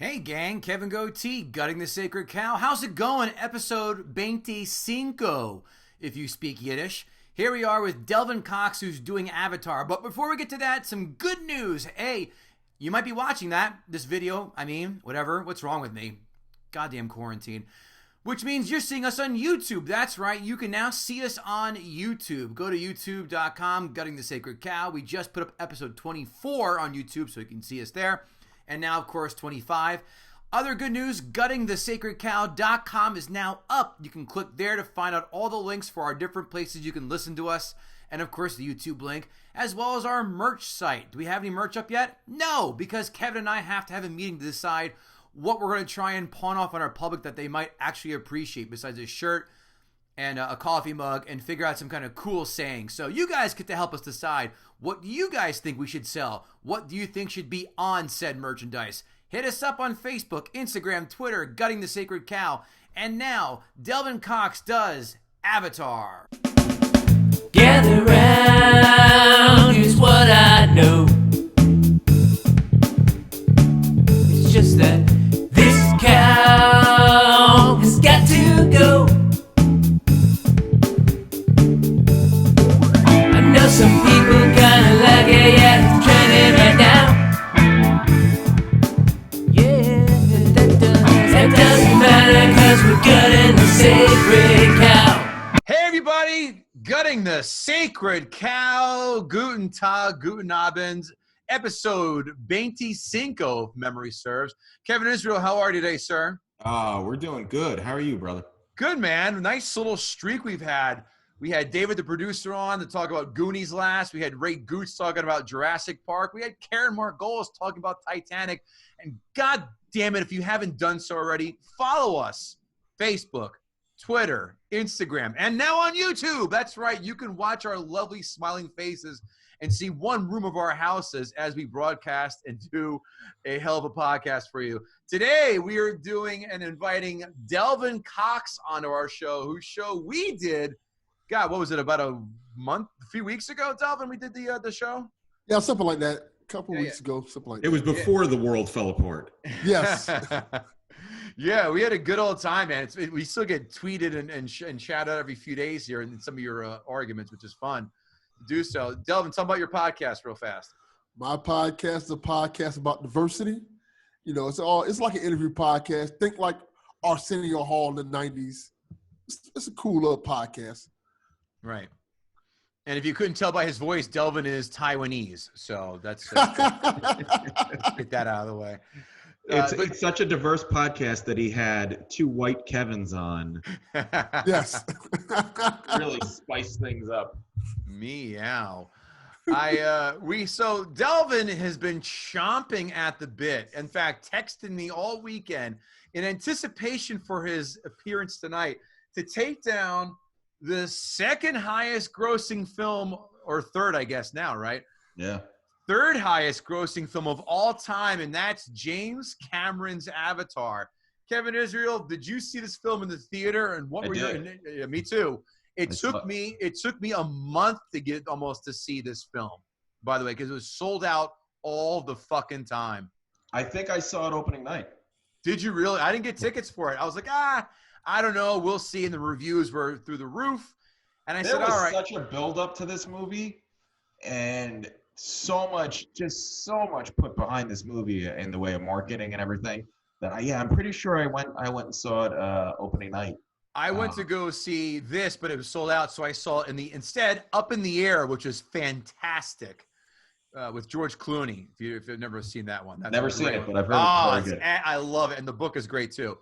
Hey gang, Kevin Gootee, Gutting the Sacred Cow. How's it going? Episode 25, if you speak Yiddish. Here we are with Delvin COX, who's doing Avatar. But before we get to that, some good news. Hey, you might be watching this video. Whatever. What's wrong with me? Goddamn quarantine. Which means you're seeing us on YouTube. That's right. You can now see us on YouTube. Go to youtube.com, Gutting the Sacred Cow. We just put up episode 24 on YouTube, so you can see us there. And now, of course, 25. Other good news, guttingthesacredcow.com is now up. You can click there to find out all the links for our different places you can listen to us. And, of course, the YouTube link, as well as our merch site. Do we have any merch up yet? No, because Kevin and I have to have a meeting to decide what we're going to try and pawn off on our public that they might actually appreciate, besides a shirt and a coffee mug, and figure out some kind of cool saying. So you guys get to help us decide, what do you guys think we should sell? What do you think should be on said merchandise? Hit us up on Facebook, Instagram, Twitter, Gutting the Sacred Cow. And now, Delvin COX does Avatar. Gather round, here's what I know. It's just that this cow has got to go. I know some people kinda like it, yeah, it's trending right now. Yeah, that doesn't matter, cause we're gutting the sacred cow. Hey everybody, Gutting the Sacred Cow, Guten Tag, Guten Abend, episode 25, if memory serves. Kevin Israel, how are you today, sir? We're doing good. How are you, brother? Good, man. Nice little streak we've had. We had David, the producer, on to talk about Goonies last. We had Ray Goots talking about Jurassic Park. We had Karen Margolis talking about Titanic. And God damn it, if you haven't done so already, follow us. Facebook, Twitter, Instagram, and now on YouTube. That's right. You can watch our lovely smiling faces and see one room of our houses as we broadcast and do a hell of a podcast for you. Today, we are doing and inviting Delvin COX onto our show, whose show we did, God, what was it, about a few weeks ago, Delvin, we did the show? Yeah, something like that. A couple weeks ago, something like that. It was before the world fell apart. Yes. Yeah, we had a good old time, man. We still get tweeted and shout out every few days here in some of your arguments, which is fun to do so. Delvin, tell me about your podcast real fast. My podcast is a podcast about diversity. You know, it's like an interview podcast. Think like Arsenio Hall in the 90s. It's a cool little podcast. Right. And if you couldn't tell by his voice, Delvin is Taiwanese. So let's get that out of the way. It's such a diverse podcast that he had two white Kevins on. Yes. Really spice things up. Meow. So Delvin has been chomping at the bit. In fact, texting me all weekend in anticipation for his appearance tonight to take down the second highest grossing film, or third, I guess now, right? Yeah. Third highest grossing film of all time, and that's James Cameron's Avatar. Kevin Israel, did you see this film in the theater? And what were your? Yeah, me too. It took me a month to get almost to see this film, by the way, because it was sold out all the fucking time. I think I saw it opening night. Did you really? I didn't get tickets for it. I was like, I don't know. We'll see. And the reviews were through the roof. And I said, all right. There was such a build-up to this movie, and so much put behind this movie in the way of marketing and everything that I'm pretty sure I went and saw it opening night. I went to go see this, but it was sold out. So I saw it instead Up in the Air, which is fantastic, with George Clooney. If you've never seen that one, never seen it, but I've heard it's very good. I love it, and the book is great too.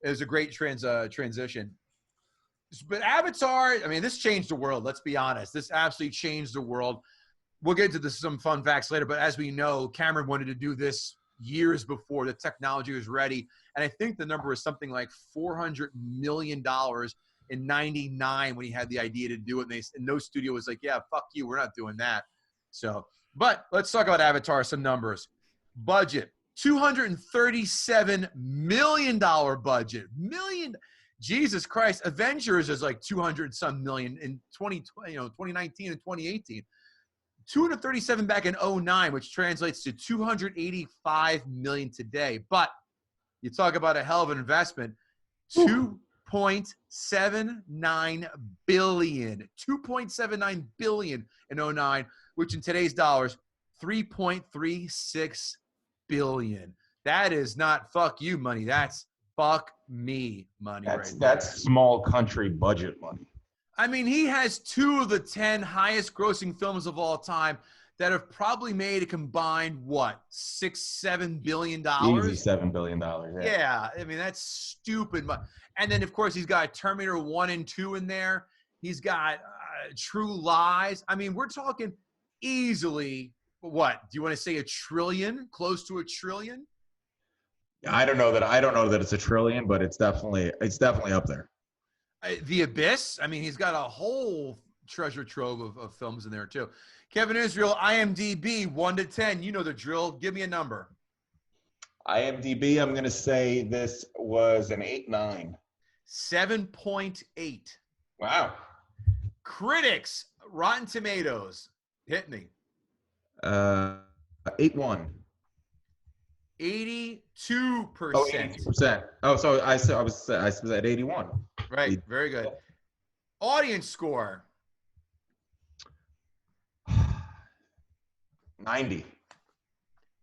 It was a great transition. But Avatar, this changed the world. Let's be honest. This absolutely changed the world. We'll get into some fun facts later, but as we know, Cameron wanted to do this years before the technology was ready. And I think the number was something like $400 million in 99 when he had the idea to do it. And no studio was like, yeah, fuck you. We're not doing that. So, but let's talk about Avatar, some numbers. Budget, $237 million budget. Jesus Christ. Avengers is like 200 some million in 2019 and 2018. 237 back in 2009, which translates to 285 million today. But You talk about a hell of an investment. 2.79 billion. 2.79 billion in 09, which in today's dollars, 3.36 billion. That is not fuck you money. That's fuck me money. That's small country budget money. I mean, he has 2 of the 10 highest grossing films of all time that have probably made a combined, what, $6-7 billion? Easy $7 billion. Yeah, I mean, that's stupid. And then, of course, he's got Terminator 1 and 2 in there. He's got True Lies. I mean, we're talking easily, what, do you want to say $1 trillion? Close to $1 trillion? I don't know that it's $1 trillion, but it's definitely up there. The Abyss. I mean, he's got a whole treasure trove of films in there too. Kevin Israel, IMDb 1 to 10. You know the drill. Give me a number. IMDb, I'm going to say this was an 8.9. 7.8. Wow. Critics, Rotten Tomatoes. Hit me. 8.1. 82%. Oh, 82%. Oh, so I was at 81. Right. Very good. Audience score. 90.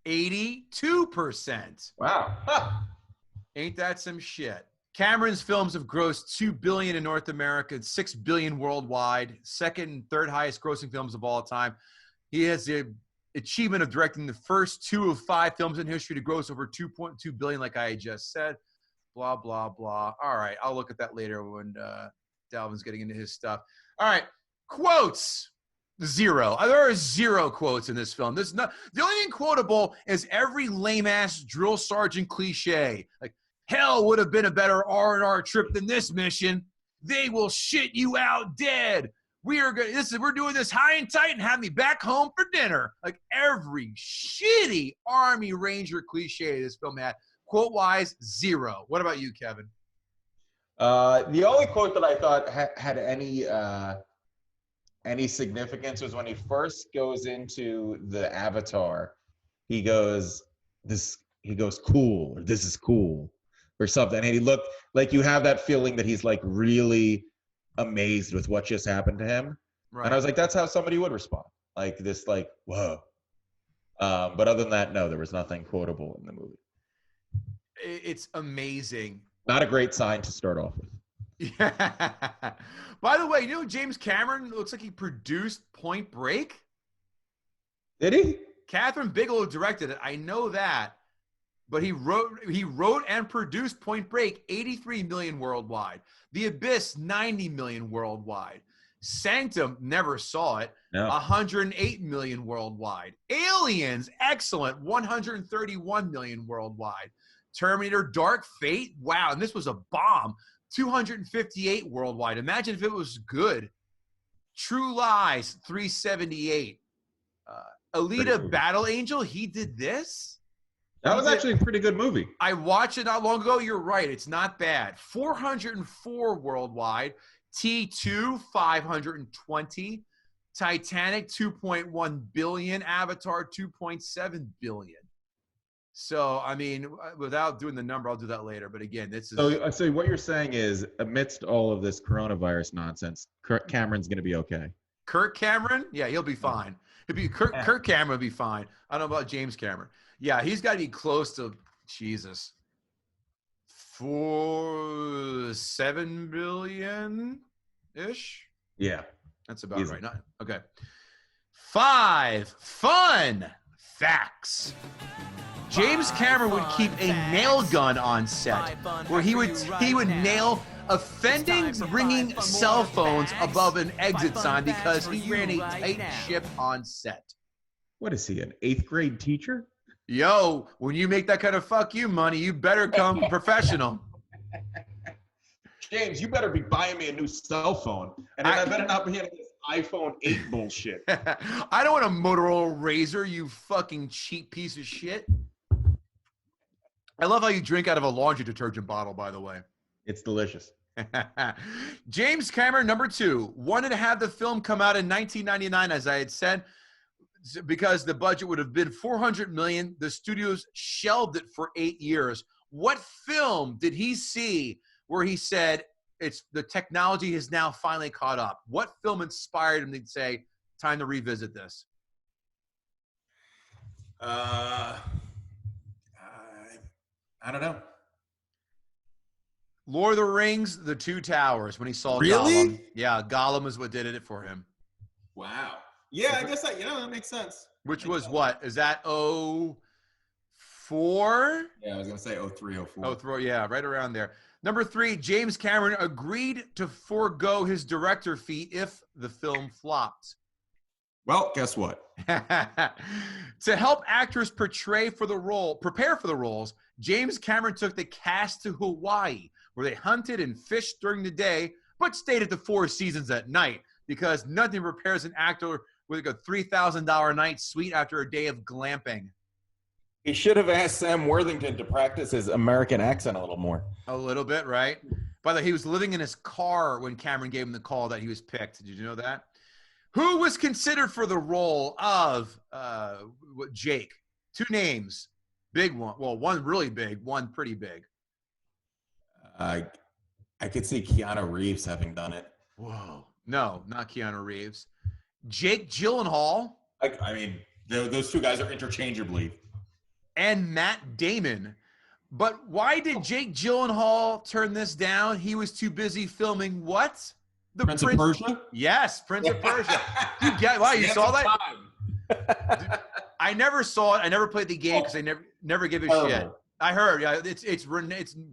82%. Wow. Huh. Ain't that some shit? Cameron's films have grossed $2 billion in North America, $6 billion worldwide, second and third highest grossing films of all time. He has the achievement of directing the first 2 of 5 films in history to gross over $2.2 billion, like I just said. Blah, blah, blah. All right, I'll look at that later when Delvin's getting into his stuff. All right, quotes. 0. There are 0 quotes in this film. There's not. The only thing quotable is every lame-ass drill sergeant cliche. Like, hell would have been a better R&R trip than this mission. They will shit you out dead. We're doing this high and tight and have me back home for dinner. Like every shitty Army Ranger cliche this film had. Quote-wise, 0. What about you, Kevin? The only quote that I thought had any significance was when he first goes into the avatar. He goes cool, or this is cool, or something. And he looked like, you have that feeling that he's like really amazed with what just happened to him. Right. And I was like, that's how somebody would respond. Like this, like, whoa. But other than that, no, there was nothing quotable in the movie. It's amazing. Not a great sign to start off with. Yeah. By the way, you know James Cameron looks like he produced Point Break? Did he? Catherine Bigelow directed it. I know that. But he wrote and produced Point Break, 83 million worldwide. The Abyss, 90 million worldwide. Sanctum, never saw it, no. 108 million worldwide. Aliens, excellent, 131 million worldwide. Terminator Dark Fate, wow, and this was a bomb, 258 worldwide. Imagine if it was good. True Lies, 378. Alita Battle Angel, he did this? That was actually a pretty good movie. I watched it not long ago. You're right. It's not bad. 404 worldwide. T2, 520. Titanic, 2.1 billion. Avatar, 2.7 billion. So, I mean, without doing the number, I'll do that later. But again, this is... So what you're saying is, amidst all of this coronavirus nonsense, Cameron's going to be okay. Kirk Cameron? Yeah, he'll be fine. Kirk Cameron will be fine. I don't know about James Cameron. Yeah, he's got to be close to, Jesus, 7 billion-ish? Yeah. That's about right. Okay. 5 fun facts. James Cameron would keep a nail gun on set where he would nail offending ringing cell phones above an exit sign because he ran a tight ship on set. What is he, an 8th grade teacher? Yo, when you make that kind of fuck you money, you better come professional. James, you better be buying me a new cell phone. And I better not be hitting this iPhone 8 bullshit. I don't want a Motorola Razr, you fucking cheap piece of shit. I love how you drink out of a laundry detergent bottle, by the way. It's delicious. James Cameron, number 2, wanted to have the film come out in 1999, as I had said, because the budget would have been $400 million. The studios shelved it for 8 years. What film did he see where he said it's the technology has now finally caught up? What film inspired him to say, time to revisit this? I don't know. Lord of the Rings, The Two Towers, when he saw Really? Gollum. Yeah, Gollum is what did it for him. Wow. Yeah, I guess that makes sense. Which was what? Is that 04? Yeah, I was gonna say 03, 04. 03, yeah, right around there. Number 3, James Cameron agreed to forego his director fee if the film flopped. Well, guess what? To help actors prepare for the roles, James Cameron took the cast to Hawaii, where they hunted and fished during the day, but stayed at the Four Seasons at night, because nothing prepares an actor with like a $3,000 a night suite after a day of glamping. He should have asked Sam Worthington to practice his American accent a little more. A little bit, right? By the way, he was living in his car when Cameron gave him the call that he was picked. Did you know that? Who was considered for the role of Jake? 2 names. Big one. Well, one really big, one pretty big. I could see Keanu Reeves having done it. Whoa. No, not Keanu Reeves. Jake Gyllenhaal. I mean, those 2 guys are interchangeably. And Matt Damon. But why did Jake Gyllenhaal turn this down? He was too busy filming what? The Prince of Persia? Yes, Prince of Persia. Wow, you saw that? I never saw it. I never played the game because they never give a shit. I heard, yeah, it's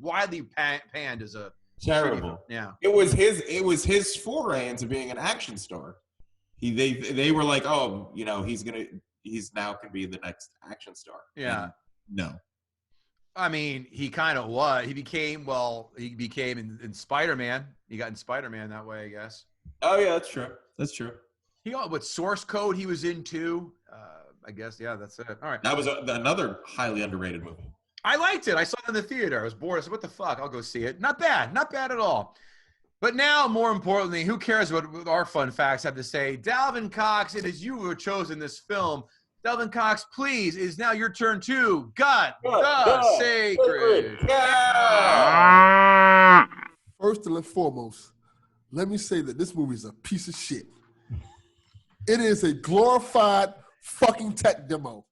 widely panned as a terrible. Yeah, it was his foray into being an action star. They were like, oh, you know, he's now can be the next action star. Yeah, and no. I mean, he kind of was. He became in Spider-Man. He got in Spider-Man that way, I guess. Oh yeah, that's true. That's true. He got with Source Code. He was in too. I guess. Yeah, that's it. All right. That was another highly underrated movie. I liked it. I saw it in the theater. I was bored. I said, what the fuck? I'll go see it. Not bad. Not bad at all. But now, more importantly, who cares what our fun facts have to say? Delvin COX, it is you who have chosen this film. Delvin COX, please, it is now your turn to gut the sacred cow. First and foremost, let me say that this movie is a piece of shit. It is a glorified fucking tech demo.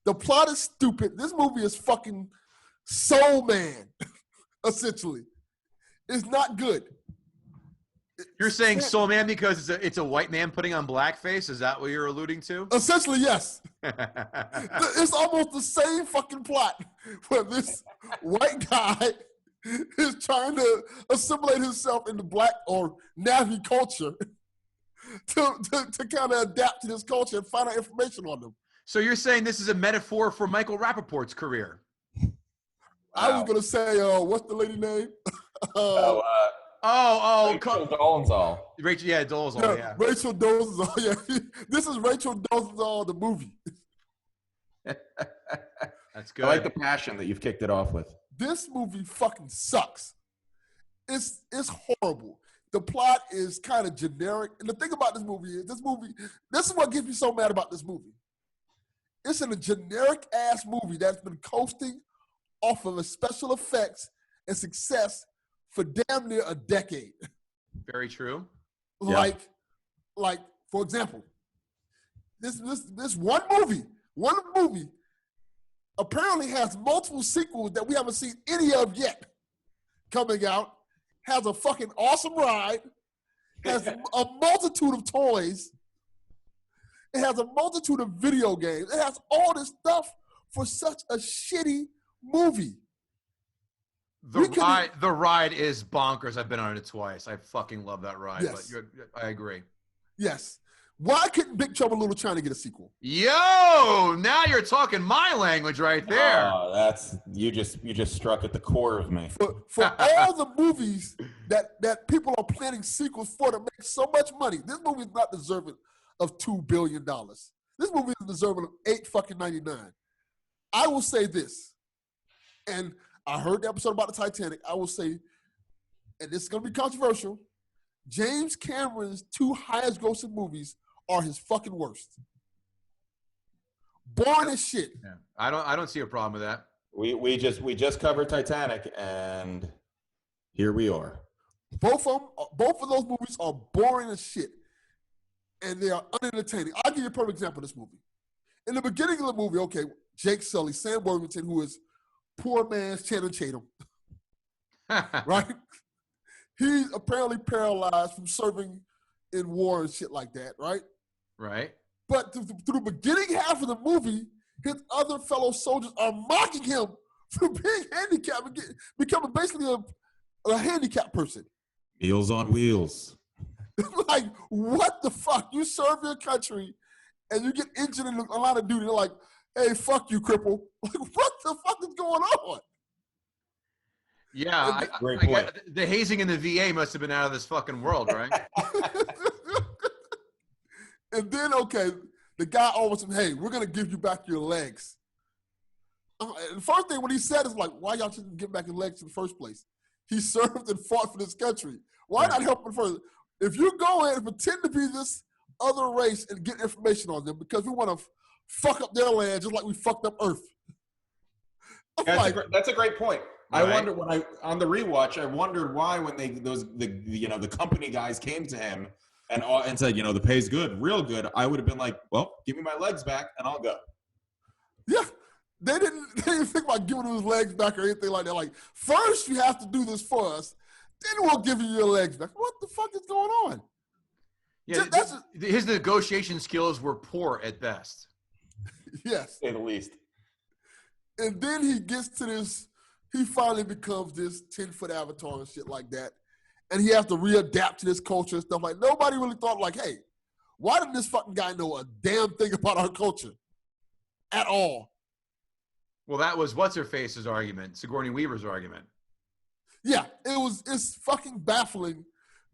The plot is stupid. This movie is fucking Soul Man, essentially. It's not good. You're saying Soul Man because it's a white man putting on blackface? Is that what you're alluding to? Essentially, yes. It's almost the same fucking plot where this white guy is trying to assimilate himself into black or Navi culture to kind of adapt to this culture and find out information on them. So you're saying this is a metaphor for Michael Rappaport's career? I was going to say, what's the lady name? Rachel Dolezal. Rachel, yeah, Dolezal, yeah. Rachel Dolezal, yeah. This is Rachel Dolezal, the movie. That's good. I like the passion that you've kicked it off with. This movie fucking sucks. It's horrible. The plot is kind of generic. And the thing about this movie, this is what gets me so mad about this movie. It's in a generic-ass movie that's been coasting off of the special effects and success for damn near a decade. Very true. Like, for example, this one movie apparently has multiple sequels that we haven't seen any of yet coming out, has a fucking awesome ride, has a multitude of toys, it has a multitude of video games, it has all this stuff for such a shitty movie. The ride is bonkers. I've been on it twice. I fucking love that ride. Yes. But I agree. Yes. Why couldn't Big Trouble in Little China get a sequel? Yo, now you're talking my language right there. Oh, that's you just struck at the core of me. For all the movies that people are planning sequels for to make so much money, this movie is not deserving of $2 billion. This movie is deserving of $8.99. I will say this, and I heard the episode about the Titanic. I will say, and this is going to be controversial, James Cameron's 2 highest grossing movies are his fucking worst. Boring as shit. Yeah. I don't see a problem with that. We just covered Titanic, and here we are. Both of those movies are boring as shit, and they are unentertaining. I'll give you a perfect example of this movie. In the beginning of the movie, okay, Jake Sully, Sam Worthington, who is poor man's Channing Tatum, right? He's apparently paralyzed from serving in war and shit like that, right? Right. But through the beginning half of the movie, his other fellow soldiers are mocking him for being handicapped and becoming basically a handicapped person. Meals on wheels. Like, what the fuck? You serve your country and you get injured in a line of duty. They're like, hey, fuck you, cripple. Like, what the fuck is going on? Yeah, Great point. the hazing in the VA must have been out of this fucking world, right? And then, okay, the guy offers him, hey, we're going to give you back your legs. And the first thing when he said is like, why y'all shouldn't give back your legs in the first place? He served and fought for this country. Why not help him first? If you go in and pretend to be this other race and get information on them because we want to fuck up their land just like we fucked up Earth. That's a great point. Right. I wonder on the rewatch, I wondered why when the company guys came to him and said, the pay's good, real good. I would have been like, well, give me my legs back and I'll go. Yeah. They didn't think about giving him his legs back or anything like that. Like, first you have to do this for us, then we'll give you your legs back. What the fuck is going on? Yeah, his negotiation skills were poor at best. Yes. To say the least. And then he gets to this, he finally becomes this 10-foot avatar and shit like that. And he has to readapt to this culture and stuff like nobody really thought like, hey, why didn't this fucking guy know a damn thing about our culture at all? Well, that was what's-her-face's argument, Sigourney Weaver's argument. Yeah, it's fucking baffling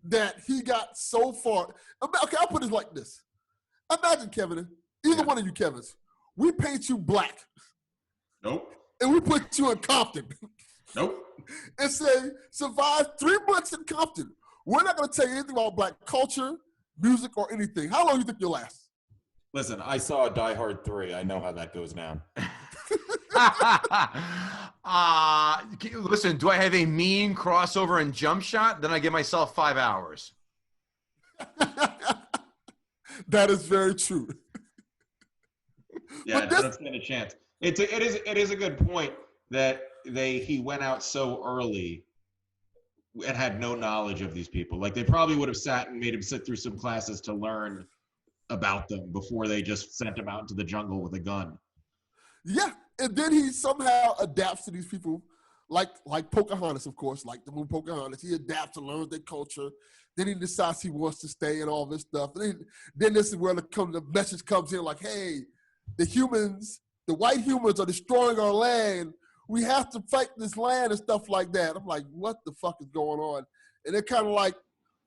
that he got so far. Okay, I'll put it like this. Imagine, Kevin, either one of you Kevins, we paint you black. Nope. And we put you in Compton. Nope. And say, survive 3 months in Compton. We're not going to tell you anything about black culture, music, or anything. How long do you think you'll last? Listen, I saw Die Hard 3. I know how that goes down. Listen, do I have a mean crossover and jump shot? Then I give myself 5 hours. That is very true. Yeah, I don't stand a chance. It is a good point that he went out so early and had no knowledge of these people. Like they probably would have sat and made him sit through some classes to learn about them before they just sent him out into the jungle with a gun. Yeah, and then he somehow adapts to these people, like Pocahontas, of course, like the movie Pocahontas. He adapts and learns their culture. Then he decides he wants to stay and all this stuff. Then this is where the message comes in, like, hey, the white humans are destroying our land. We have to fight this land and stuff like that. I'm like, what the fuck is going on? And they're kind of like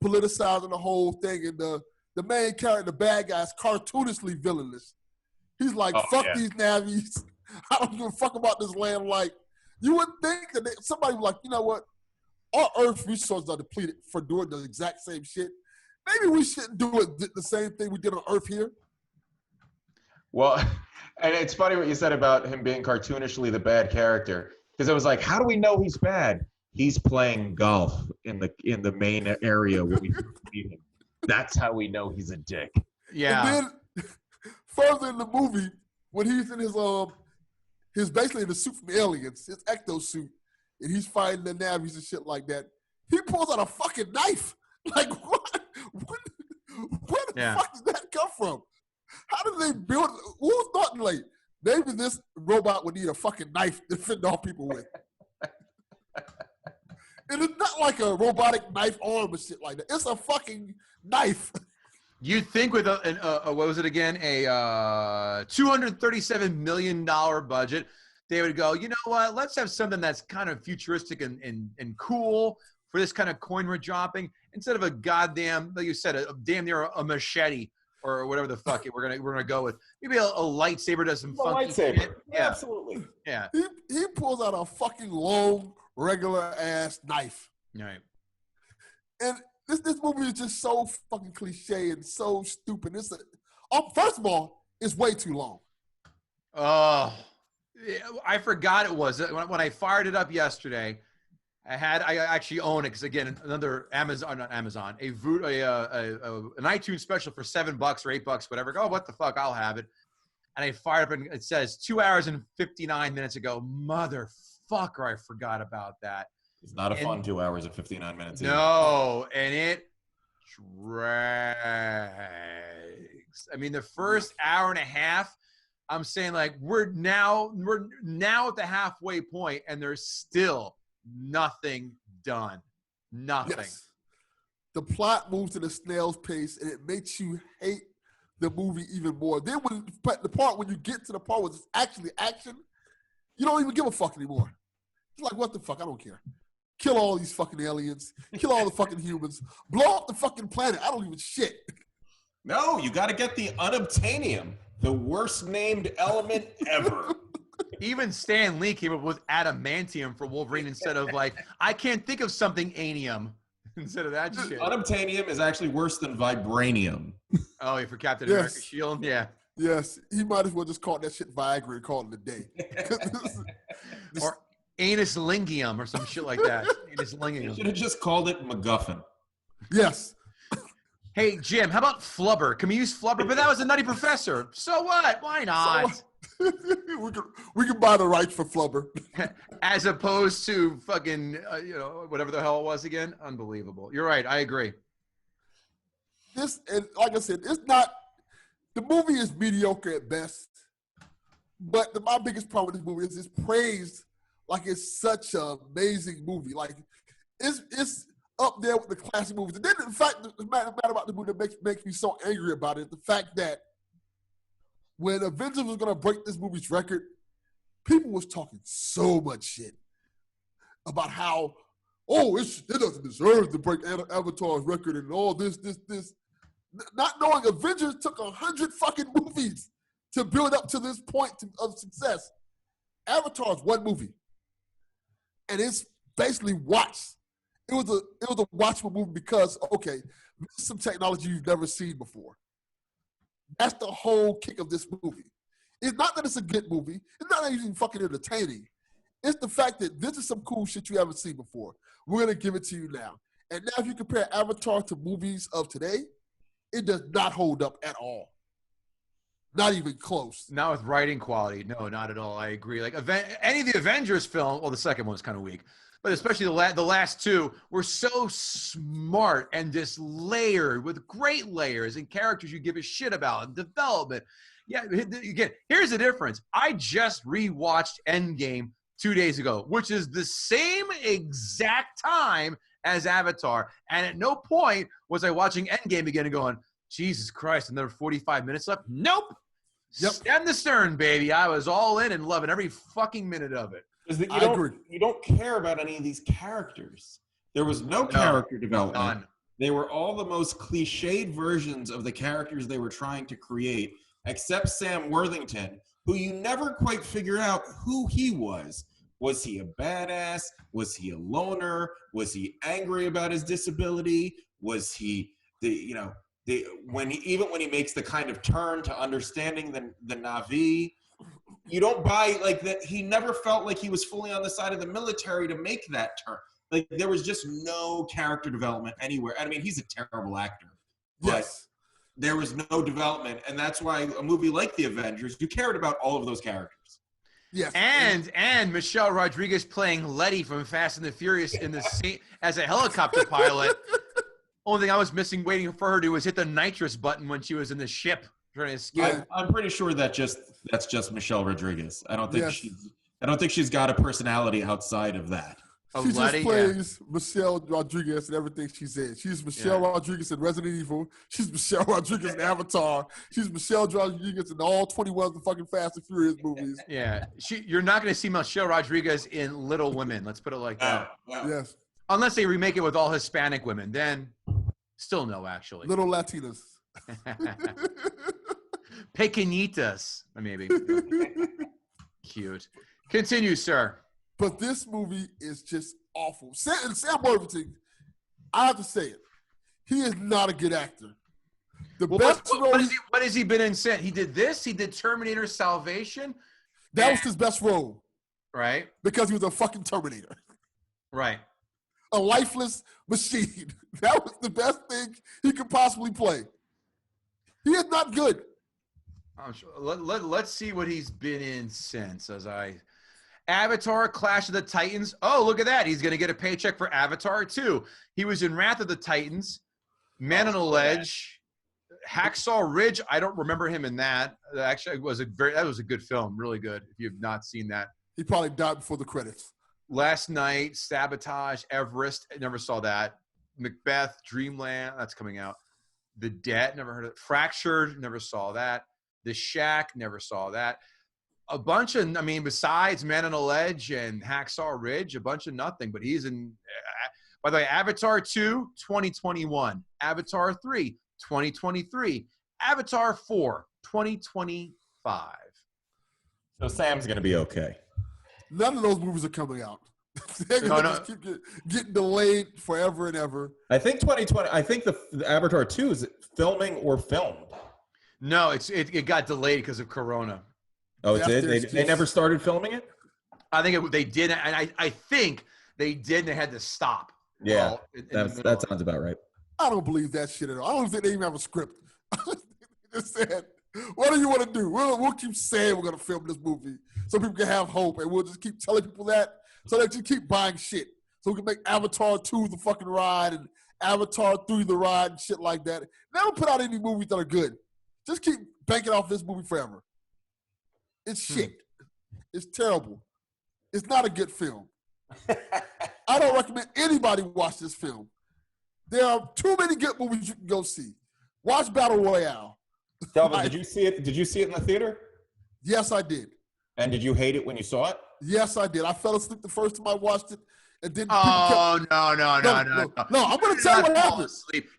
politicizing the whole thing. And the main character, the bad guy, is cartoonishly villainous. He's like, fuck these navvies. I don't give a fuck about this land. Like, you would think that somebody was like, you know what? Our Earth resources are depleted for doing the exact same shit. Maybe we shouldn't do the same thing we did on Earth here. Well, and it's funny what you said about him being cartoonishly the bad character, because it was like, how do we know he's bad? He's playing golf in the main area where we meet him. That's how we know he's a dick. Yeah. And then further in the movie, when he's in his basically in the suit from Aliens, his ecto suit, and he's fighting the navvies and shit like that, he pulls out a fucking knife. Like, what? Where the fuck did that come from? How did they build it? Who thought, like, maybe this robot would need a fucking knife to fend off people with? And it's not like a robotic knife arm or shit like that. It's a fucking knife. You'd think with what was it again? A $237 million budget, they would go, you know what? Let's have something that's kind of futuristic and cool for this kind of coin we're dropping instead of a goddamn, like you said, a damn near a machete or whatever the fuck we're gonna go with. Maybe a lightsaber does some funky lightsaber. shit. Yeah, absolutely. Yeah. He pulls out a fucking long, regular ass knife. Right. And this movie is just so fucking cliche and so stupid. First of all, it's way too long. Oh. I forgot it was when I fired it up yesterday. I actually own it because again another Amazon, not Amazon, an iTunes special for $7 or $8, whatever. Oh, what the fuck? I'll have it. And I fired up and it says 2 hours and 59 minutes ago. Motherfucker, I forgot about that. It's not a fun 2 hours and 59 minutes. No, and it drags. I mean, the first hour and a half, I'm saying like we're now at the halfway point, and there's still nothing done. Nothing. Yes. The plot moves at a snail's pace, and it makes you hate the movie even more. Then when you get to the part where it's actually action, you don't even give a fuck anymore. It's like, what the fuck? I don't care. Kill all these fucking aliens. Kill all the fucking humans. Blow up the fucking planet. I don't give a shit. No, you got to get the unobtainium, the worst named element ever. Even Stan Lee came up with adamantium for Wolverine instead of like, I can't think of something anium instead of that shit. Unobtainium is actually worse than vibranium. Oh, yeah, for Captain America Shield? Yeah. Yes, he might as well just call that shit Viagra and call it a day. Or anus lingium or some shit like that. Anus You lingium. should have just called it MacGuffin. Yes. Hey, Jim, how about Flubber? Can we use Flubber? But that was a Nutty Professor. So what? Why not? we can buy the rights for Flubber. As opposed to fucking, whatever the hell it was again. Unbelievable. You're right. I agree. This, and like I said, it's not, the movie is mediocre at best. But my biggest problem with this movie is it's praised like it's such an amazing movie. Like, it's up there with the classic movies. And then, in fact, the matter about the movie that makes me so angry about it, the fact that when Avengers was going to break this movie's record, people was talking so much shit about how, it doesn't deserve to break Avatar's record and all this. Not knowing Avengers took 100 fucking movies to build up to this point of success. Avatar's one movie. And it's basically watched. It was a watchable movie because, okay, this is some technology you've never seen before. That's the whole kick of this movie. It's not that it's a good movie. It's not even fucking entertaining. It's the fact that this is some cool shit you haven't seen before. We're going to give it to you now. And now if you compare Avatar to movies of today, it does not hold up at all. Not even close. Not with writing quality. No, not at all. I agree. Like any of the Avengers film, well, the second one was kind of weak, but especially the last two were so smart and just layered with great layers and characters you give a shit about and development. Yeah, again, here's the difference. I just rewatched Endgame 2 days ago, which is the same exact time as Avatar. And at no point was I watching Endgame again and going, Jesus Christ, another 45 minutes left? Nope. Yep. Stem the stern, baby. I was all in and loving every fucking minute of it. You don't care about any of these characters. There was no character development. None. They were all the most cliched versions of the characters they were trying to create, except Sam Worthington, who you never quite figure out who he was. Was he a badass? Was he a loner? Was he angry about his disability? Was he when he makes the kind of turn to understanding the Na'vi? You don't buy like that. He never felt like he was fully on the side of the military to make that turn. Like there was just no character development anywhere. I mean, he's a terrible actor. Yes. There was no development, and that's why a movie like The Avengers, you cared about all of those characters. Yes. And Michelle Rodriguez playing Letty from Fast and the Furious in the scene as a helicopter pilot. Only thing I was missing waiting for her to was hit the nitrous button when she was in the ship trying to escape. I'm pretty sure that's just Michelle Rodriguez. I don't think she's got a personality outside of that. Oh, She Letty, just plays Michelle Rodriguez in everything she's in. She's Michelle Rodriguez in Resident Evil. She's Michelle Rodriguez in Avatar. She's Michelle Rodriguez in all 21 of the fucking Fast and Furious movies. Yeah. You're not going to see Michelle Rodriguez in Little Women. Let's put it like that. Yes. Unless they remake it with all Hispanic women. Then still no, actually. Little Latinas. Pequeñitas, maybe. Cute. Continue, sir. But this movie is just awful. Sam Worthington, I have to say it, he is not a good actor. The best role. What has he been in since? He did this. He did Terminator Salvation. That was his best role Right. because he was a fucking Terminator, Right. a lifeless machine. That was the best thing he could possibly play. He is not good. I'm sure. Let's see what he's been in since. Avatar: Clash of the Titans. Oh, look at that. He's going to get a paycheck for Avatar too. He was in Wrath of the Titans, Man on the Ledge, Hacksaw Ridge. I don't remember him in that. Actually, that was a good film. Really good. If you've not seen that. He probably died before the credits. Last Night, Sabotage, Everest. I never saw that. Macbeth, Dreamland. That's coming out. The Debt. Never heard of it. Fractured. Never saw that. The Shack. Never saw that. A bunch of, besides Man on a Ledge and Hacksaw Ridge, a bunch of nothing. But he's in, by the way, Avatar 2, 2021. Avatar 3, 2023. Avatar 4, 2025. So Sam's going to be okay. None of those movies are coming out. They're going to just keep getting delayed forever and ever. I think 2020. I think the Avatar 2 is filming or filmed. No, it got delayed because of Corona. Oh, it did. They never started filming it. I think they did, and I think they did, and they had to stop. Yeah, that sounds about right. I don't believe that shit at all. I don't think they even have a script. They just said, "What do you want to do? We'll keep saying we're going to film this movie so people can have hope, and we'll just keep telling people that so that you keep buying shit. So we can make Avatar 2 the fucking ride and Avatar 3 the ride and shit like that. Never put out any movies that are good. Just keep banking off this movie forever. It's shit. It's terrible. It's not a good film. I don't recommend anybody watch this film. There are too many good movies you can go see. Watch Battle Royale. Delvin, did you see it? Did you see it in the theater? Yes, I did. And did you hate it when you saw it? Yes, I did. I fell asleep the first time I watched it. And then No. I'm going to tell you what happened.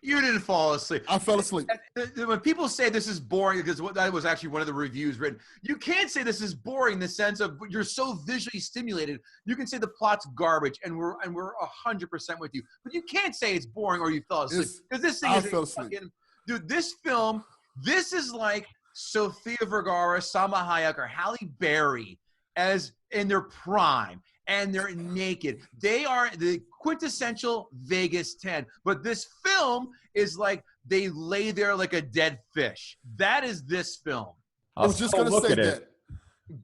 You didn't fall asleep. I fell asleep. When people say this is boring, because that was actually one of the reviews written, you can't say this is boring in the sense of you're so visually stimulated. You can say the plot's garbage, and we're 100% with you. But you can't say it's boring or you fell asleep. Because this thing is fucking, dude, this film, this is like Sofia Vergara, Salma Hayek, or Halle Berry as in their prime. And they're naked. They are the quintessential Vegas 10. But this film is like they lay there like a dead fish. That is this film. I was just going to say that.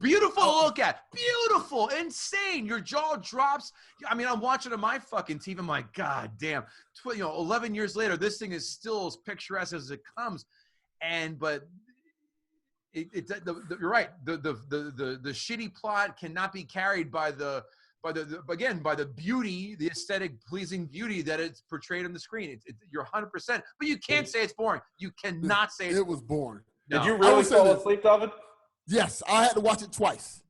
Beautiful to look at. Beautiful. Insane. Your jaw drops. I mean, I'm watching on my fucking TV. I'm like, God damn. 11 years later, this thing is still as picturesque as it comes. But you're right. The shitty plot cannot be carried by the beauty, the aesthetic pleasing beauty that it's portrayed on the screen. You're 100%, but you can't say it's boring. You cannot say it was boring. No. Did you really fall asleep, Delvin? Yes, I had to watch it twice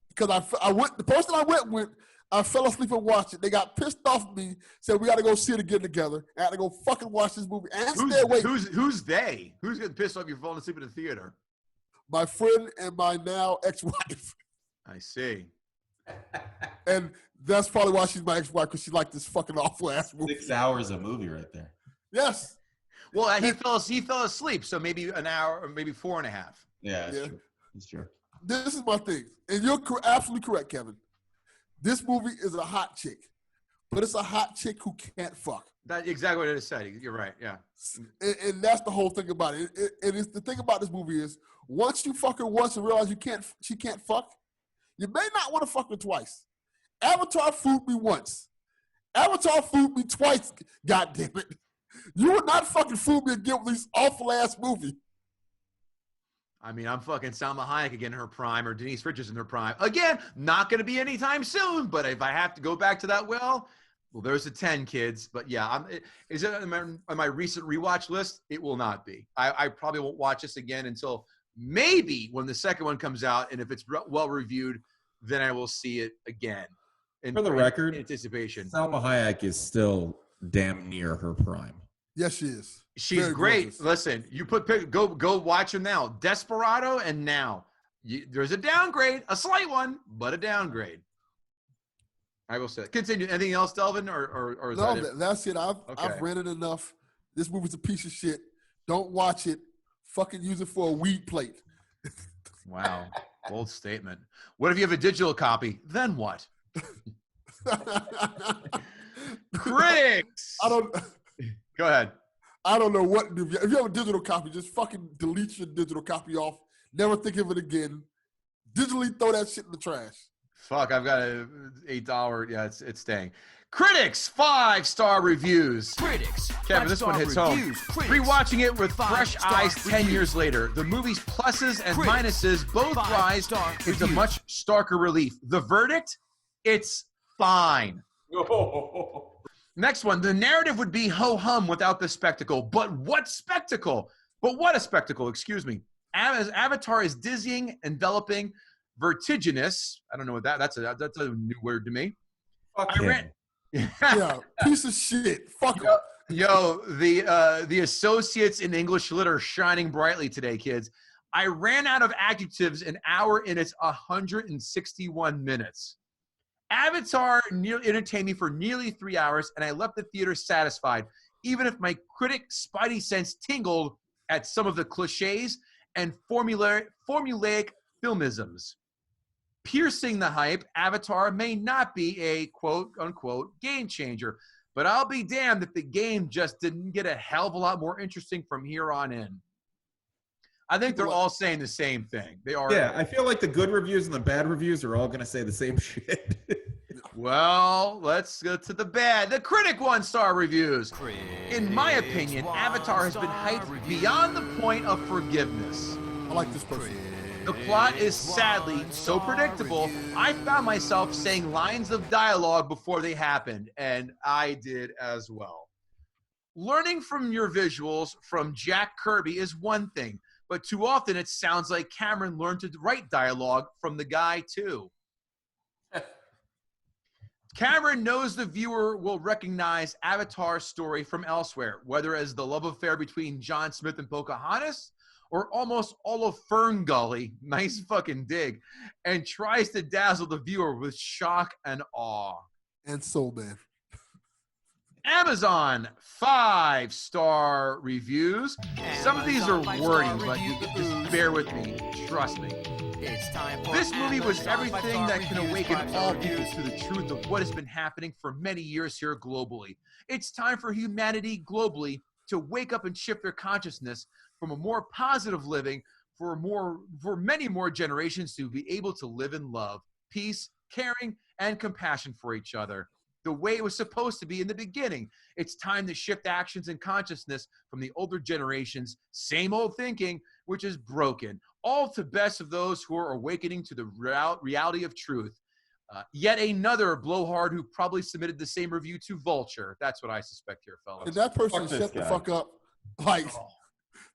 because I went. The person I went with, I fell asleep and watched it. They got pissed off at me, said we got to go see it again together. I had to go fucking watch this movie and stay awake. Who's they? Who's getting pissed off? You're falling asleep in the theater. My friend and my now ex-wife. I see. And that's probably why she's my ex-wife, because she liked this fucking awful ass movie. 6 hours of movie right there. Yes. Well, he fell asleep, so maybe an hour or maybe 4.5. Yeah, that's true. That's true. This is my thing, and you're absolutely correct, Kevin. This movie is a hot chick, but it's a hot chick who can't fuck. That's exactly what I said. You're right. Yeah. And that's the whole thing about it. And it's the thing about this movie is once you fuck her once and realize she can't fuck, you may not want to fuck her twice. Avatar fooled me once. Avatar fooled me twice. God damn it! You would not fucking fool me again with this awful ass movie. I mean, I'm fucking Salma Hayek again in her prime, or Denise Richards in her prime. Again, not going to be anytime soon. But if I have to go back to that well, there's a 10, kids. But yeah, is it on my recent rewatch list? It will not be. I probably won't watch this again until maybe when the second one comes out, and if it's well reviewed, then I will see it again. For the record, anticipation. Salma Hayek is still damn near her prime. Yes, she is. She's very great. gorgeous. Listen, you go watch them now. Desperado and now. There's a downgrade, a slight one, but a downgrade. I will say. Continue. Anything else, Delvin, or is no? that it? That's it. I've rented enough. This movie's a piece of shit. Don't watch it. Fucking use it for a weed plate. Wow. Bold statement. What if you have a digital copy? Then what? Critics. Go ahead. I don't know what. If you have a digital copy, just fucking delete your digital copy off. Never think of it again. Digitally throw that shit in the trash. Fuck, I've got a $8. Yeah, it's staying. Critics 5-star reviews. Critics. Kevin, this one hits home. Rewatching it with fresh eyes 10 years later, the movie's pluses and minuses both rise into much starker relief. The verdict? It's fine. Next one. The narrative would be ho-hum without the spectacle. But what spectacle? But what a spectacle, excuse me. As Avatar is dizzying, enveloping, vertiginous. I don't know what that's a new word to me. Yeah, piece of shit. Fuck him. Yo, the associates in English lit are shining brightly today, kids. I ran out of adjectives an hour in its 161 minutes. Avatar entertained me for nearly 3 hours, and I left the theater satisfied, even if my critic spidey sense tingled at some of the cliches and formulaic filmisms. Piercing the hype, Avatar may not be a quote-unquote game changer, but I'll be damned if the game just didn't get a hell of a lot more interesting from here on in. I think they're all saying the same thing. They are. Yeah, I feel like the good reviews and the bad reviews are all going to say the same shit. Well, let's go to the bad. The critic 1-star reviews. In my opinion, Avatar has been hyped beyond the point of forgiveness. I like this person. The plot is sadly so predictable, I found myself saying lines of dialogue before they happened, and I did as well. Learning from your visuals from Jack Kirby is one thing, but too often it sounds like Cameron learned to write dialogue from the guy too. Cameron knows the viewer will recognize Avatar's story from elsewhere, whether as the love affair between John Smith and Pocahontas, or almost all of Fern Gully, nice fucking dig, and tries to dazzle the viewer with shock and awe. And Soul Man. Amazon 5-star reviews. Some of these are wordy, but you just bear with me. Trust me. This movie was everything that can awaken all people to the truth of what has been happening for many years here globally. It's time for humanity globally to wake up and shift their consciousness from a more positive living for many more generations to be able to live in love, peace, caring, and compassion for each other. The way it was supposed to be in the beginning. It's time to shift actions and consciousness from the older generations, same old thinking, which is broken. All to best of those who are awakening to the reality of truth. Yet another blowhard who probably submitted the same review to Vulture. That's what I suspect here, fellas. And that person shut the fuck up. Like,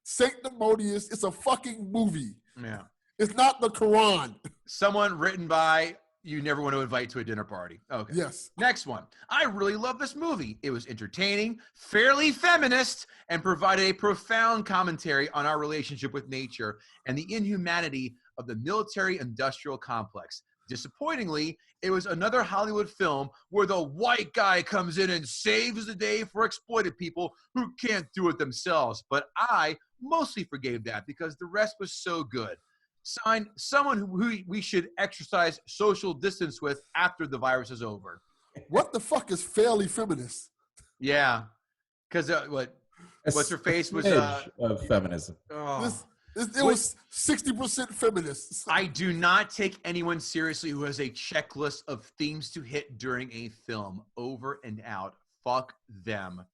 Sanctimonious, it's a fucking movie. Yeah. It's not the Quran. Someone written by you never want to invite to a dinner party. Okay. Yes. Next one. I really love this movie. It was entertaining, fairly feminist, and provided a profound commentary on our relationship with nature and the inhumanity of the military-industrial complex. Disappointingly, it was another Hollywood film where the white guy comes in and saves the day for exploited people who can't do it themselves. But I mostly forgave that because the rest was so good. Signed, someone who we should exercise social distance with after the virus is over. What the fuck is fairly feminist? Yeah, because what's her face was of feminism. It was 60% feminist. I do not take anyone seriously who has a checklist of themes to hit during a film. Over and out. Fuck them.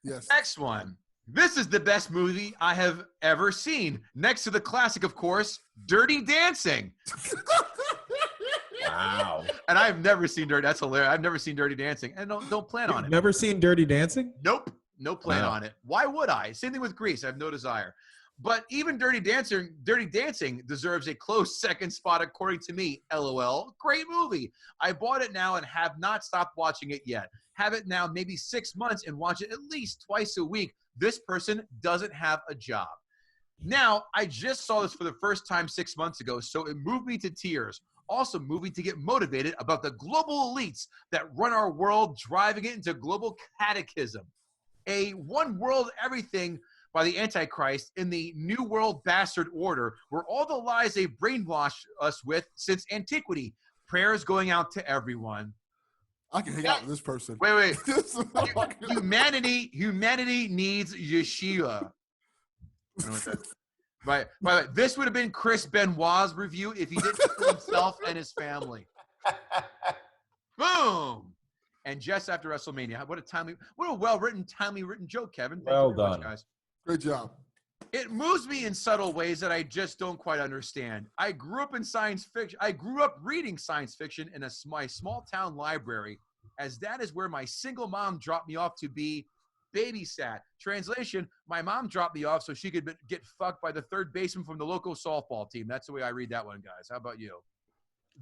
Yes. Next one. This is the best movie I have ever seen. Next to the classic, of course, Dirty Dancing. Wow. And I've never seen Dirty. That's hilarious. I've never seen Dirty Dancing, and don't plan on it. Never seen Dirty Dancing? Nope. No plan Wow. on it. Why would I? Same thing with Grease. I have no desire. But even Dirty Dancing deserves a close second spot, according to me. LOL. Great movie. I bought it now and have not stopped watching it yet. Have it now maybe 6 months and watch it at least twice a week. This person doesn't have a job. Now, I just saw this for the first time 6 months ago, so it moved me to tears. Also moved me to get motivated about the global elites that run our world, driving it into global catechism. A one world everything by the Antichrist in the New World Bastard Order, where all the lies they brainwashed us with since antiquity. Prayers going out to everyone. I can hang out with this person. Wait. Humanity needs Yeshua. I don't know what that is. By the way, this would have been Chris Benoit's review if he didn't kill himself and his family. Boom! And just after WrestleMania, what a well-written, timely written joke, Kevin. Thank you very much, guys. Great job. It moves me in subtle ways that I just don't quite understand. I grew up in science fiction. I grew up reading science fiction in my small town library, as that is where my single mom dropped me off to be babysat. Translation, my mom dropped me off so she could get fucked by the third baseman from the local softball team. That's the way I read that one, guys. How about you?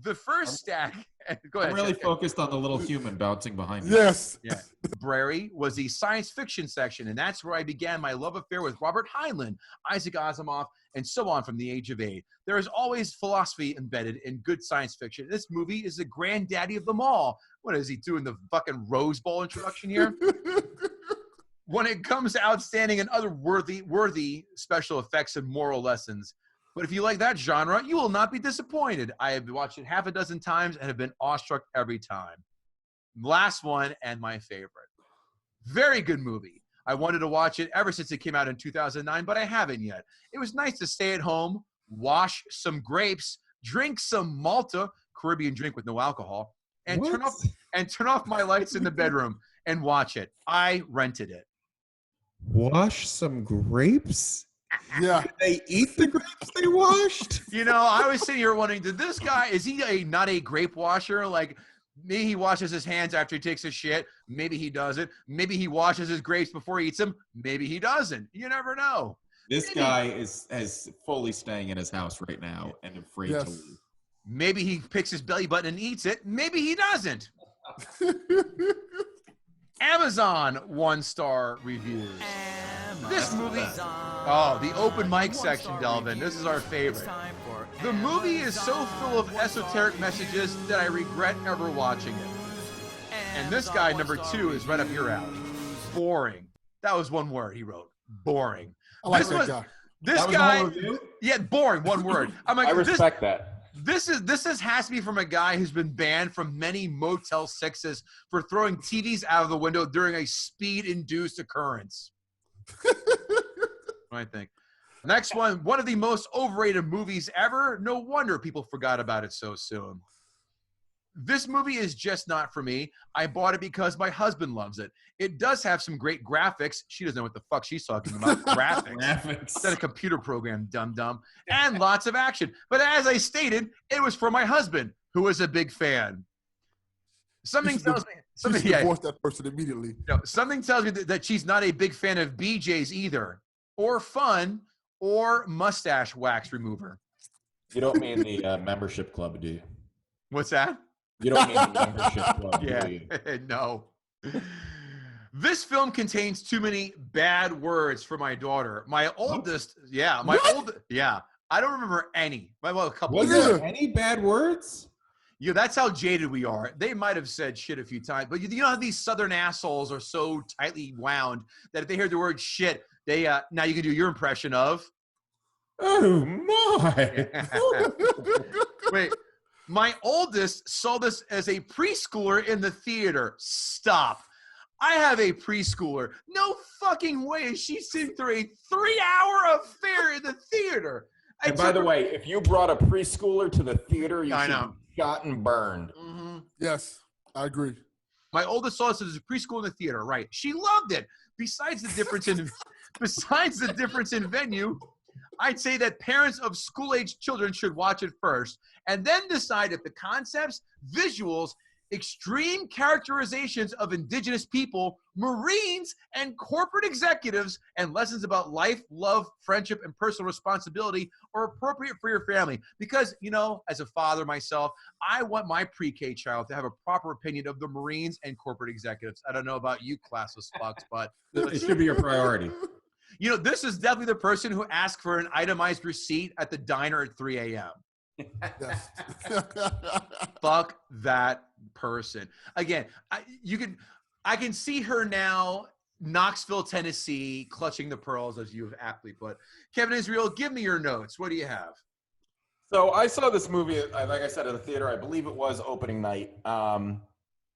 The first stack. Go ahead. I'm really focused on the little human bouncing behind me. Yes. Yeah. Library was the science fiction section, and that's where I began my love affair with Robert Heinlein, Isaac Asimov, and so on from the age of 8. There is always philosophy embedded in good science fiction. This movie is the granddaddy of them all. What is he doing, the fucking Rose Bowl introduction here? When it comes to outstanding and other worthy special effects and moral lessons. But if you like that genre, you will not be disappointed. I have watched it half a dozen times and have been awestruck every time. Last one and my favorite. Very good movie. I wanted to watch it ever since it came out in 2009, but I haven't yet. It was nice to stay at home, wash some grapes, drink some Malta, Caribbean drink with no alcohol, and turn off my lights in the bedroom and watch it. I rented it. Wash some grapes? Yeah. Did they eat the grapes they washed? You know, I was sitting here wondering, is he not a grape washer? Like, maybe he washes his hands after he takes a shit. Maybe he doesn't. Maybe he washes his grapes before he eats them. Maybe he doesn't. You never know. This guy is fully staying in his house right now and afraid to leave. Maybe he picks his belly button and eats it. Maybe he doesn't. Amazon 1-star reviews. This movie, the open mic section, Delvin. This is our favorite. The movie is so full of esoteric messages that I regret ever watching it. And this guy, number 2, is right up your alley. Boring. That was one word he wrote. Boring. I like that guy. This guy, yeah, boring. One word. I'm like, I respect that. This has to be from a guy who's been banned from many Motel 6s for throwing TVs out of the window during a speed-induced occurrence. I think. Next one of the most overrated movies ever. No wonder people forgot about it so soon. This movie is just not for me. I bought it because my husband loves it. It does have some great graphics. She doesn't know what the fuck she's talking about. Graphics. It's a computer program, dum-dum. And lots of action. But as I stated, it was for my husband, who is a big fan. Something tells me... divorce that person immediately. No, something tells me that she's not a big fan of BJ's either. Or fun. Or mustache wax remover. You don't mean the membership club, do you? What's that? You don't mean the membership club, do you? No. This film contains too many bad words for my daughter. My oldest, I don't remember any. Well, a couple. Was there any bad words? Yeah, that's how jaded we are. They might have said shit a few times, but you know how these southern assholes are so tightly wound that if they hear the word shit, they now you can do your impression of. Oh my! Wait, my oldest saw this as a preschooler in the theater. Stop. I have a preschooler. No fucking way is she sitting through a 3-hour affair in the theater. And by the way, if you brought a preschooler to the theater, you should be shot and burned. Mm-hmm. Yes, I agree. My oldest saw this as a preschool in the theater, right? She loved it. Besides the difference in venue, I'd say that parents of school-age children should watch it first and then decide if the concepts, visuals, extreme characterizations of indigenous people, Marines, and corporate executives, and lessons about life, love, friendship, and personal responsibility are appropriate for your family. Because, you know, as a father myself, I want my pre-K child to have a proper opinion of the Marines and corporate executives. I don't know about you classless fucks, but it should be your priority. You know, this is definitely the person who asked for an itemized receipt at the diner at 3 a.m. Fuck that person. Again, I can see her now Knoxville, Tennessee, clutching the pearls, as you have aptly put. Kevin Israel, give me your notes. What do you have? So I saw this movie, like I said, at the theater. I believe it was opening night.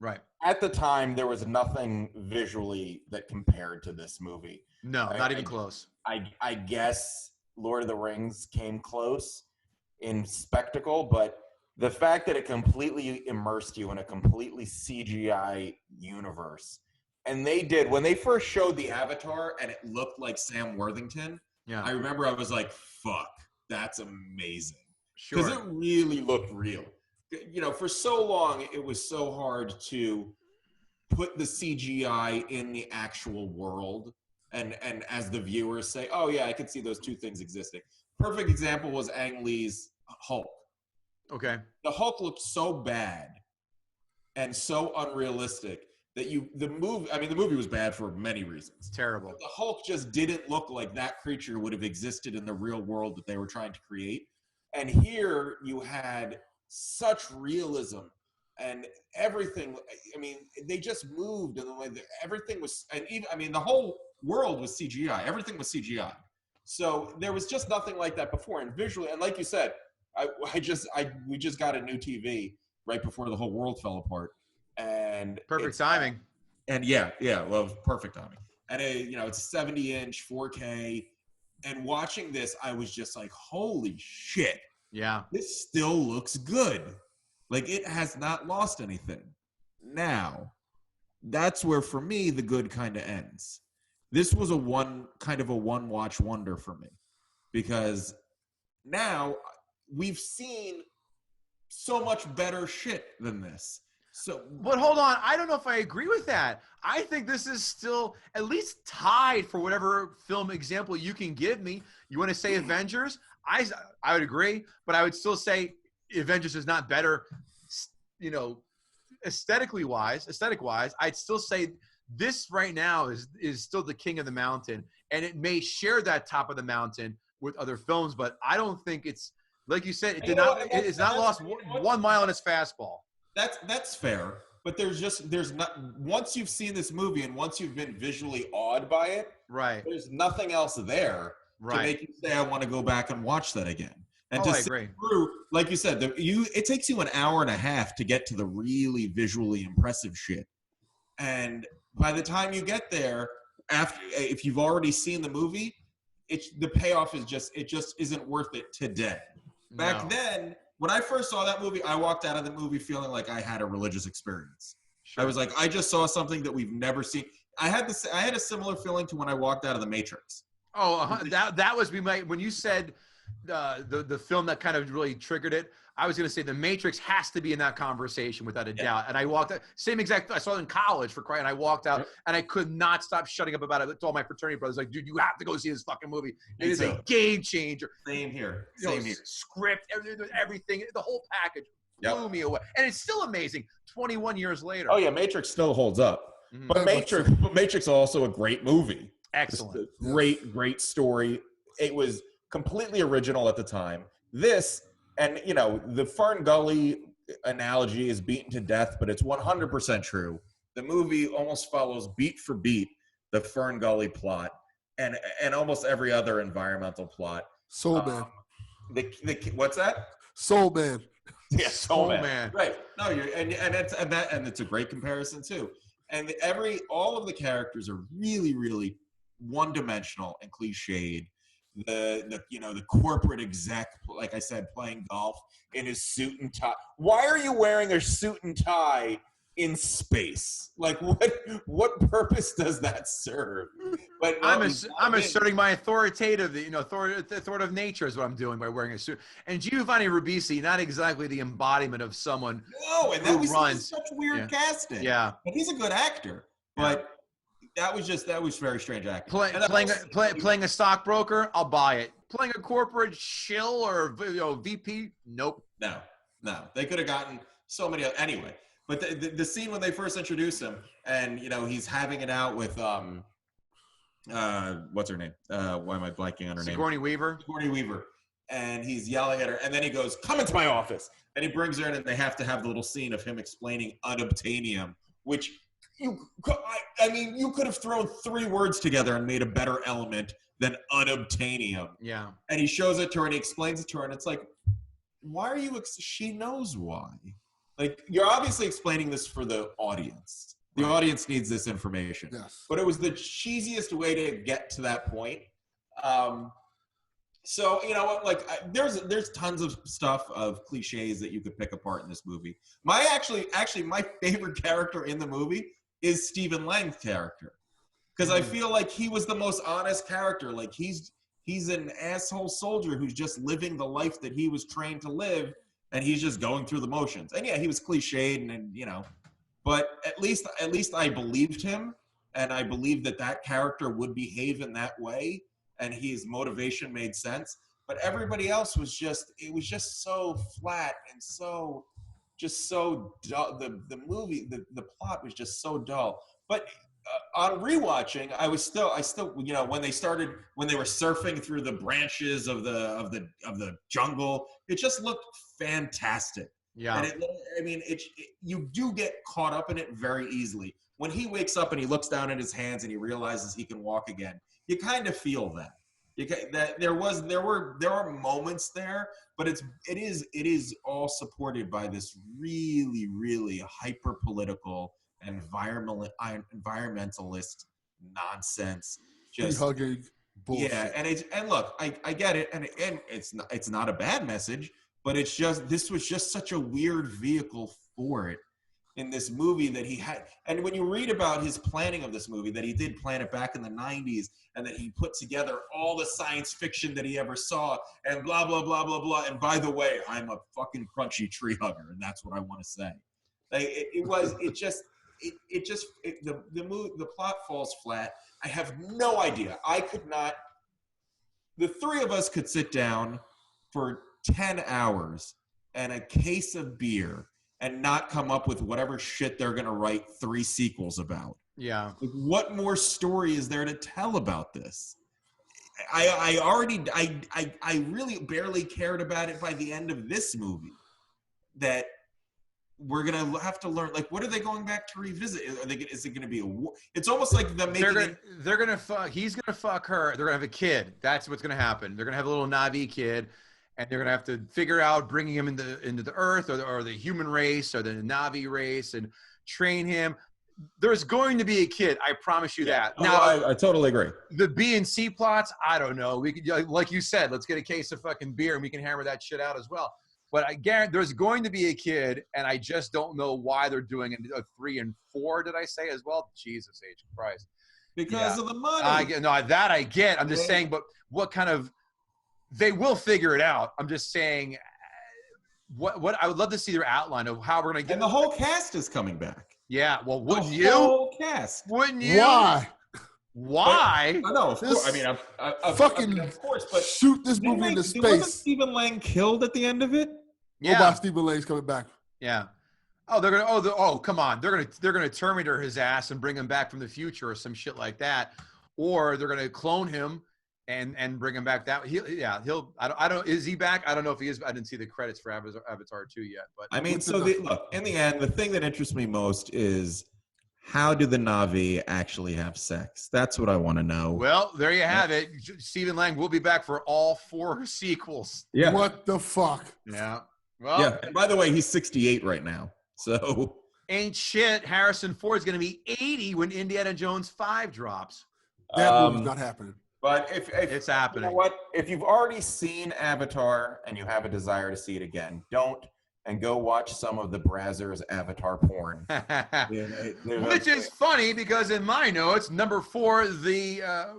Right. At the time, there was nothing visually that compared to this movie. No, not even close. I guess Lord of the Rings came close in spectacle, but the fact that it completely immersed you in a completely CGI universe. And they did, when they first showed the Avatar and it looked like Sam Worthington, I remember I was like, fuck, that's amazing. Sure. Because it really looked real. You know, for so long, it was so hard to put the CGI in the actual world. And as the viewers say, oh, yeah, I could see those two things existing. Perfect example was Ang Lee's Hulk. Okay. The Hulk looked so bad and so unrealistic that the movie was bad for many reasons. Terrible. But the Hulk just didn't look like that creature would have existed in the real world that they were trying to create. And here you had such realism and everything. I mean, they just moved in the way that everything was, and even, I mean, the whole world was CGI. Everything was CGI. So there was just nothing like that before. And visually, and like you said, we just got a new TV right before the whole world fell apart. And perfect timing. And well, perfect timing. And it's a 70-inch 4K. And watching this, I was just like, holy shit. Yeah. This still looks good. Like, it has not lost anything. Now, that's where, for me, the good kind of ends. This was a one-watch wonder for me. Because now we've seen so much better shit than this. So, but hold on, I don't know if I agree with that. I think this is still at least tied for whatever film example you can give me. You want to say Avengers? I would agree, but I would still say Avengers is not better, aesthetic wise. I'd still say this right now is still the king of the mountain, and it may share that top of the mountain with other films, but I don't think it's, like you said, it's not lost 1 mile in its fastball. That's fair, but there's not, once you've seen this movie and once you've been visually awed by it, right? There's nothing else there to make you say I want to go back and watch that again. And I agree. Through, like you said, it takes you an hour and a half to get to the really visually impressive shit, and by the time you get there, if you've already seen the movie, the payoff is just isn't worth it today. Back then, when I first saw that movie, I walked out of the movie feeling like I had a religious experience. Sure. I was like, I just saw something that we've never seen. I had a similar feeling to when I walked out of The Matrix. Oh, that was when you said the film that kind of really triggered it. I was going to say The Matrix has to be in that conversation without a doubt. And I walked out, I saw it in college and I walked out and I could not stop shutting up about it. I told my fraternity brothers, like, dude, you have to go see this fucking movie. It is a game changer. Same here. Script, everything, the whole package blew me away. And it's still amazing 21 years later. Oh yeah, Matrix still holds up. Mm-hmm. But Matrix is also a great movie. Excellent. Great story. It was completely original at the time. This, and the Fern Gully analogy is beaten to death, but it's 100% true. The movie almost follows beat for beat the Fern Gully plot and almost every other environmental plot. Soul Man. What's that? Soul Man. Yeah, Soul Man. Right. No, it's a great comparison too. And all of the characters are really, really one-dimensional and cliched. The corporate exec, like I said, playing golf in his suit and tie. Why are you wearing a suit and tie in space? Like, what purpose does that serve? But no, I'm asserting my authoritative nature is what I'm doing by wearing a suit. And Giovanni Ribisi, not exactly the embodiment of someone. No, and that was such weird casting. Yeah, but he's a good actor, but. That was very strange acting. Playing a stockbroker, I'll buy it. Playing a corporate shill or VP, nope. No. They could have gotten so many. Anyway, but the scene when they first introduce him, and he's having it out with what's her name? Why am I blanking on her name? Sigourney Weaver. Sigourney Weaver, and he's yelling at her, and then he goes, "Come into my office," and he brings her in, and they have to have the little scene of him explaining unobtainium, which I mean, you could have thrown 3 words together and made a better element than unobtainium. Yeah. And he shows it to her and he explains it to her, and it's like, why are you? She knows why. Like, you're obviously explaining this for the audience. The audience needs this information. Yes. But it was the cheesiest way to get to that point. So, you know what? Like, there's tons of stuff of cliches that you could pick apart in this movie. My favorite character in the movie is Stephen Lang's character, because I feel like he was the most honest character. Like, he's an asshole soldier who's just living the life that he was trained to live, and he's just going through the motions. And yeah, he was cliched, and you know, but at least I believed him, and I believed that character would behave in that way, and his motivation made sense. But everybody else was just so flat and so dull. The movie, the plot was just so dull. But on rewatching, I still, you know, when they were surfing through the branches of the jungle, it just looked fantastic. Yeah. And you do get caught up in it very easily. When he wakes up and he looks down at his hands and he realizes he can walk again, you kind of feel that. There were moments there, but it is all supported by this really, really hyper political environmentalist nonsense. Just hugging bullshit. Yeah, and look, I get it, and it's not a bad message, but this was just such a weird vehicle for it in this movie that he had. And when you read about his planning of this movie, that he did plan it back in the 90s, and that he put together all the science fiction that he ever saw, and blah blah blah blah blah. And by the way, I'm a fucking crunchy tree hugger, and that's what I want to say. Like, the plot falls flat. I have no idea. The 3 of us could sit down for 10 hours and a case of beer and not come up with whatever shit they're going to write 3 sequels about. Yeah. Like, what more story is there to tell about this? I really barely cared about it by the end of this movie. That we're gonna have to learn. Like, what are they going back to revisit? Is it gonna be a war? It's almost like them making. They're gonna fuck. He's gonna fuck her. They're gonna have a kid. That's what's gonna happen. They're gonna have a little Na'vi kid, and they're gonna have to figure out bringing him into the Earth or the human race or the Na'vi race and train him. There's going to be a kid. I promise you that. Now, I totally agree. The B and C plots, I don't know. We could, like you said, let's get a case of fucking beer and we can hammer that shit out as well. But I guarantee there's going to be a kid, and I just don't know why they're doing a 3 and 4. Did I say as well? Jesus H Christ! Because of the money. I get I get. I'm just saying, but what kind of? They will figure it out. I'm just saying. What I would love to see their outline of how we're going to get. And the whole cast is coming back. Yeah. Well, wouldn't you? The whole cast. Wouldn't you? Why? Why? I know. Of course. I mean, of course. But shoot this movie into space. Wasn't Stephen Lang killed at the end of it? Yeah. Nobody Stephen Lang's coming back. Yeah. Oh, they're gonna. Oh, come on. They're gonna Terminator his ass and bring him back from the future or some shit like that, or they're gonna clone him and bring him back. He'll. I don't. Is he back? I don't know if he is. I didn't see the credits for Avatar 2 yet. But I mean, look. In the end, the thing that interests me most is how do the Na'vi actually have sex? That's what I want to know. Well, there you have it. Stephen Lang will be back for all 4 sequels. Yeah. What the fuck? Yeah. Well, Yeah. And by the way, he's 68 right now. So ain't shit. Harrison Ford's going to be 80 when Indiana Jones 5 drops. That movie's not happening. But if It's happening. You know what? If you've already seen Avatar and you have a desire to see it again, don't and go watch some of the Brazzers Avatar porn. Which is funny because in my notes, number 4,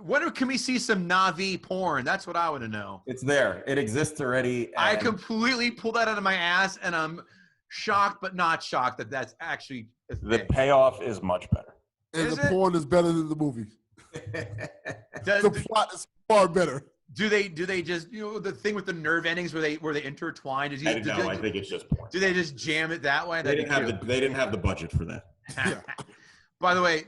when can we see some Na'vi porn? That's what I want to know. It's there. It exists already. I completely pulled that out of my ass, and I'm shocked but not shocked that that's actually a thing. The payoff is much better. And Is the it? porn is better than the movie. The plot is far better. Do they just the thing with the nerve endings where they intertwine? I think it's just porn. Do they just jam it that way? They didn't have the budget for that. Yeah. By the way,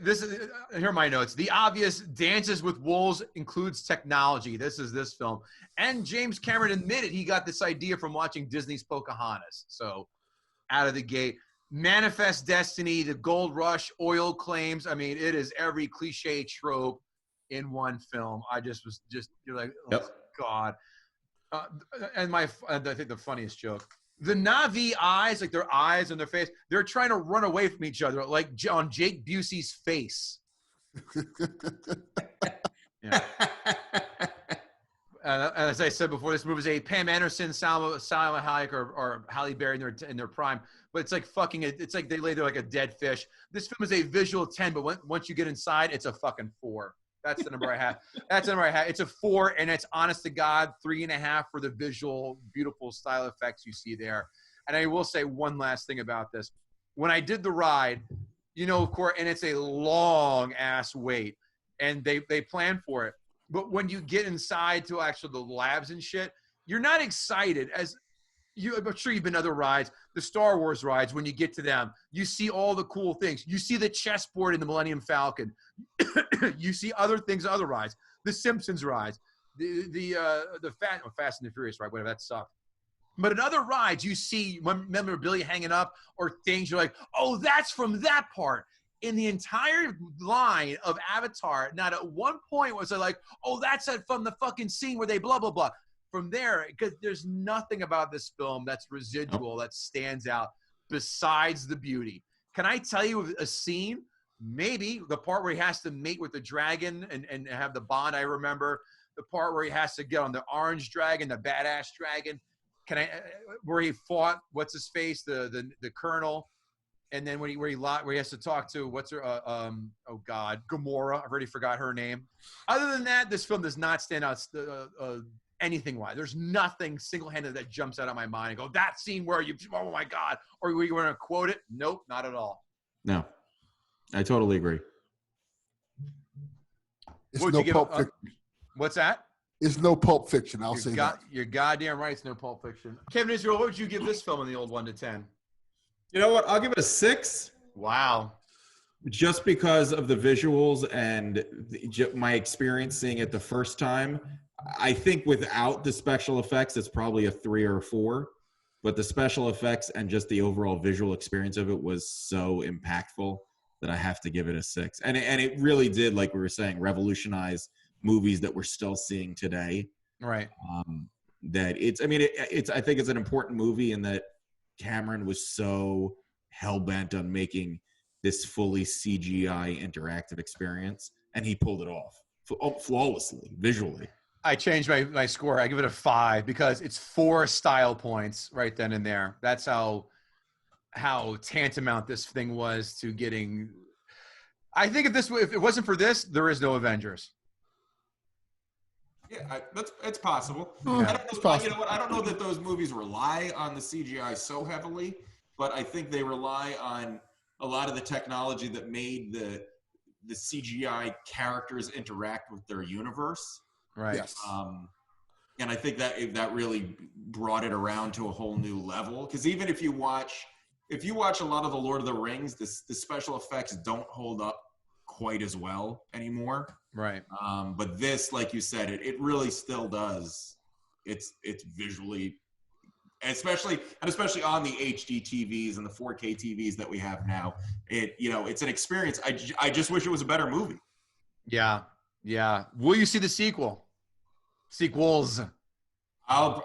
here are my notes. The obvious Dances with Wolves includes technology. This is this film. And James Cameron admitted he got this idea from watching Disney's Pocahontas. So out of the gate. Manifest Destiny, the gold rush, oil claims. I mean, it is every cliche trope in one film. You're like, oh Yep. God. And I think the funniest joke, the Na'vi eyes, like their eyes and their face, they're trying to run away from each other, like on Jake Busey's face. Yeah. As I said before, this movie is a Pam Anderson, Salma Hayek, or Halle Berry in their prime. But it's like it's like they lay there like a dead fish. This film is a visual 10, but once you get inside, it's a fucking 4. That's the number I have. That's the number I have. It's a 4, and it's honest to God 3.5 for the visual, beautiful style effects you see there. And I will say one last thing about this. When I did the ride, of course, and it's a long ass wait, and they plan for it. But when you get inside to actually the labs and shit, you're not excited I'm sure you've been to other rides, the Star Wars rides. When you get to them, you see all the cool things. You see the chessboard in the Millennium Falcon. You see other things, other rides. The Simpsons rides, the Fast and the Furious ride, whatever, that sucked. But in other rides, you see memorabilia hanging up or things. You're like, oh, that's from that part. In the entire line of Avatar, not at one point was I like, oh, that's from the fucking scene where they blah, blah, blah. From there, because there's nothing about this film that's residual, that stands out besides the beauty. Can I tell you a scene? Maybe the part where he has to mate with the dragon and have the bond. I remember the part where he has to get on the orange dragon, the badass dragon. Where he fought, what's his face, the colonel. And then where he has to talk to Gamora. I've already forgot her name. Other than that, this film does not stand out anything wise. There's nothing single-handed that jumps out of my mind and go, that scene where oh my God, or were you going to quote it? Nope, not at all. No, I totally agree. It's no Pulp Fiction. What's that? It's no Pulp Fiction. I'll say that. You're goddamn right. It's no Pulp Fiction. Kevin Israel, what would you give this film in the old 1 to 10? You know what? I'll give it a 6. Wow. Just because of the visuals and my experience seeing it the first time. I think without the special effects, it's probably a 3 or a 4. But the special effects and just the overall visual experience of it was so impactful that I have to give it a 6. And it really did, like we were saying, revolutionize movies that we're still seeing today. Right. I think it's an important movie in that Cameron was so hell-bent on making this fully CGI interactive experience, and he pulled it off flawlessly, visually. I changed my score. I give it a 5 because it's 4 style points right then and there. That's how tantamount this thing was to getting. I think if it wasn't for this, there is no Avengers. Yeah, it's possible. It's possible. You know what? I don't know that those movies rely on the CGI so heavily, but I think they rely on a lot of the technology that made the CGI characters interact with their universe. Right. Yes. And I think that really brought it around to a whole new level. Because even if you watch a lot of the Lord of the Rings, the special effects don't hold up quite as well anymore. Right. But this, like you said, it really still does. It's visually, especially on the HD TVs and the 4K TVs that we have now. It's an experience. I just wish it was a better movie. Yeah. Yeah. Will you see the sequel? Sequels. I'll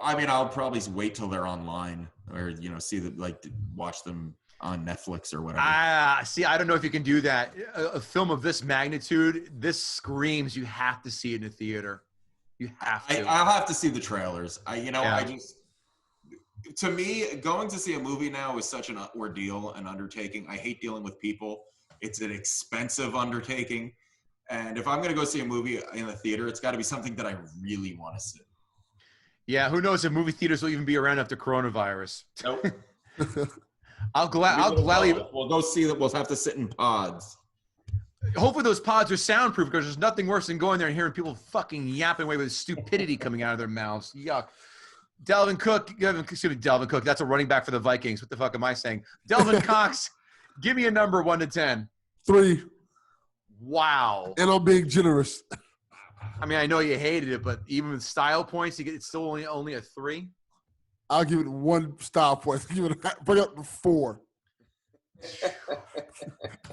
probably wait till they're online or watch them on Netflix or whatever. I don't know if you can do that. A film of this magnitude, this screams you have to see it in a theater. You have to. I'll have to see the trailers. To me, going to see a movie now is such an ordeal, an undertaking. I hate dealing with people. It's an expensive undertaking. And if I'm going to go see a movie in the theater, it's got to be something that I really want to see. Yeah, who knows if movie theaters will even be around after coronavirus. Nope. I'll gladly. We'll go see that. We'll have to sit in pods. Hopefully those pods are soundproof because there's nothing worse than going there and hearing people fucking yapping away with stupidity coming out of their mouths. Yuck. Delvin COX. That's a running back for the Vikings. What the fuck am I saying? Delvin COX. Give me a number 1 to 10. 3. Wow. And I'm being generous. I mean, I know you hated it, but even with style points, it's still only a 3. I'll give it 1 style point. Bring up to 4.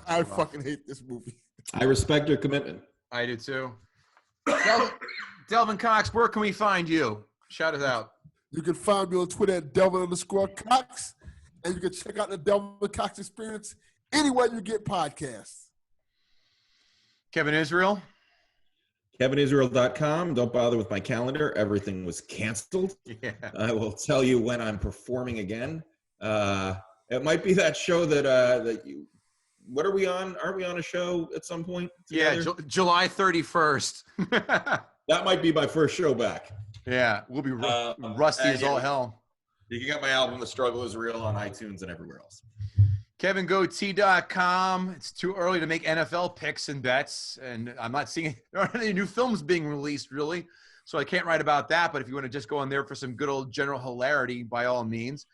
I fucking hate this movie. I respect your commitment. I do too. Delvin Cox, where can we find you? Shout us out. You can find me on Twitter at Delvin_Cox, and you can check out the Delvin Cox Experience anywhere you get podcasts. Kevin Israel. KevinIsrael.com. Don't bother with my calendar. Everything was canceled. Yeah. I will tell you when I'm performing again. It might be that show that you. What are we on? Aren't we on a show at some point together? Yeah, July 31st. That might be my first show back. Yeah, we'll be rusty as all hell. You can get my album, The Struggle Is Real, on iTunes and everywhere else. KevinGootee.com. It's too early to make NFL picks and bets, and I'm not seeing there aren't any new films being released, really, so I can't write about that. But if you want to just go on there for some good old general hilarity, by all means.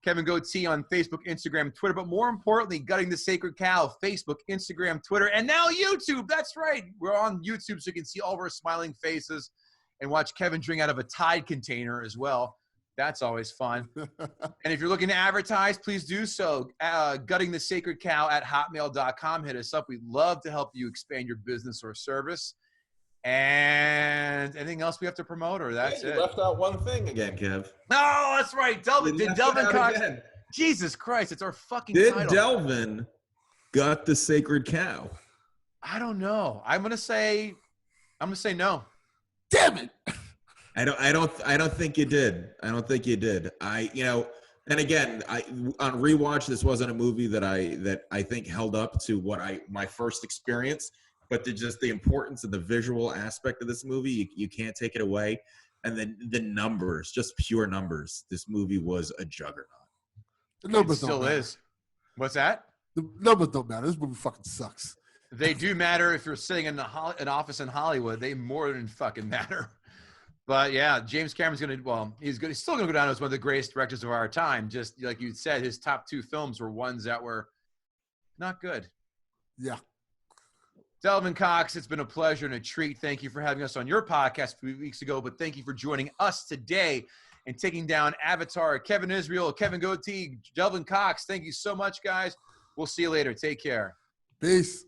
Kevin Gootee on Facebook, Instagram, Twitter, but more importantly, Gutting the Sacred Cow, Facebook, Instagram, Twitter, and now YouTube. That's right. We're on YouTube, so you can see all of our smiling faces and watch Kevin drink out of a Tide container as well. That's always fun. And if you're looking to advertise, please do so. Guttingthesacredcow at hotmail.com. Hit us up. We'd love to help you expand your business or service. And anything else we have to promote, or that's You it? left out one thing again, Kev. No, that's right. Delvin Cox. Again. Jesus Christ, it's our fucking Did title. Delvin gut the sacred cow? I don't know. I'm gonna say no. Damn it! I don't think you did. I don't think you did. And again, on rewatch, this wasn't a movie that I think held up to what my first experience, but the importance of the visual aspect of this movie, you can't take it away. And then the numbers, just pure numbers. This movie was a juggernaut. The It numbers still don't matter. is. What's that? The numbers don't matter. This movie fucking sucks. They do matter if you're sitting in an office in Hollywood. They more than fucking matter. But yeah, James Cameron's he's still gonna go down as one of the greatest directors of our time. Just like you said, his top two films were ones that were not good. Yeah. Delvin Cox, it's been a pleasure and a treat. Thank you for having us on your podcast a few weeks ago, but thank you for joining us today and taking down Avatar. Kevin Israel, Kevin Gootee, Delvin Cox, thank you so much, guys. We'll see you later. Take care. Peace.